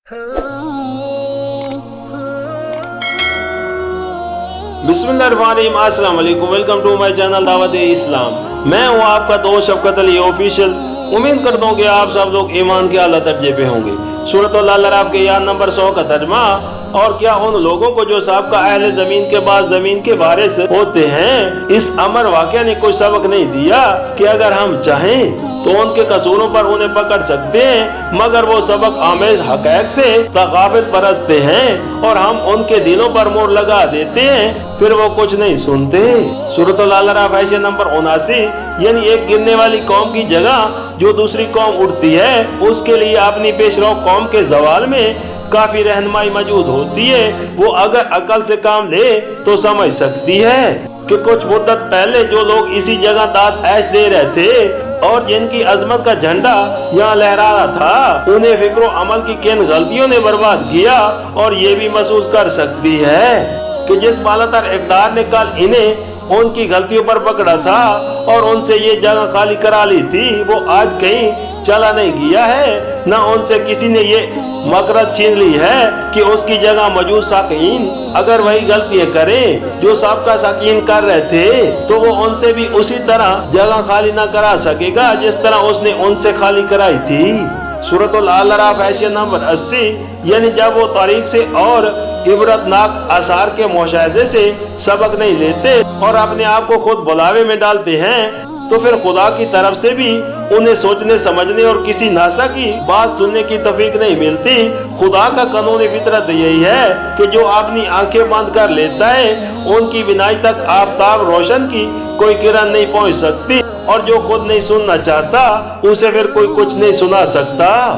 बिस्मिल्लाहिर्रहमानिर्रहीम, अस्सलाम वालेकुम। वेलकम टू माय चैनल दावत इस्लाम। मैं हूँ आपका दोस्त शफकत अली ऑफिशियल। उम्मीद करता हूँ कि आप सब लोग ईमान के आला दर्जे पे होंगे। सूरतुल अराफ के याद नंबर 100 का तर्जमा। और क्या उन लोगों को जो साबका अहले जमीन के बाद जमीन के बारे से होते हैं, इस अमर वाक़या ने कोई सबक नहीं दिया कि अगर हम चाहें तो उनके कसूरों पर उन्हें पकड़ सकते हैं, मगर वो सबक आमेज हक़ाइक़ से सक़ाफ़त बरतते हैं और हम उनके दिलों पर मोहर लगा देते हैं, फिर वो कुछ नहीं सुनते। सूरतुल अराफ आयत नंबर 79, यानी एक गिरने वाली कौम की जगह जो दूसरी कौम उठती है, उसके लिए अपनी पेशरो कौम के ज़वाल में काफी रहनुमाई मौजूद होती है। वो अगर अकल से काम ले तो समझ सकती है कि कुछ मुद्दत पहले जो लोग इसी जगह दाद ऐश दे रहे थे और जिनकी अजमत का झंडा यहाँ लहरा रहा था, उन्हें फिक्र अमल की किन गलतियों ने बर्बाद किया, और ये भी महसूस कर सकती है कि जिस बालातर इक़्तिदार ने कल इन्हें उनकी गलतियों पर पकड़ा था और उनसे ये जगह खाली करा ली थी, वो आज कहीं चला नहीं गया है। न उनसे किसी ने ये मकरद छीन ली है कि उसकी जगह मौजूद साकीन अगर वही गलतियां करें जो सबका साकीन कर रहे थे, तो वो उनसे भी उसी तरह जगह खाली ना करा सकेगा जिस तरह उसने उनसे खाली कराई थी। सूरतुल अराफ आयत नंबर 80, यानी जब वो तारीख से और इबरतनाक आसार के मुशाहिदे से सबक नहीं लेते और अपने आप को खुद बुलावे में डालते हैं, तो फिर खुदा की तरफ से भी उन्हें सोचने समझने और किसी नासा की बात सुनने की तौफीक नहीं मिलती। खुदा का कानून फितरत यही है कि जो अपनी आंखें बंद कर लेता है, उनकी बिनाई तक आफताब रोशन की कोई किरण नहीं पहुंच सकती, और जो खुद नहीं सुनना चाहता उसे फिर कोई कुछ नहीं सुना सकता।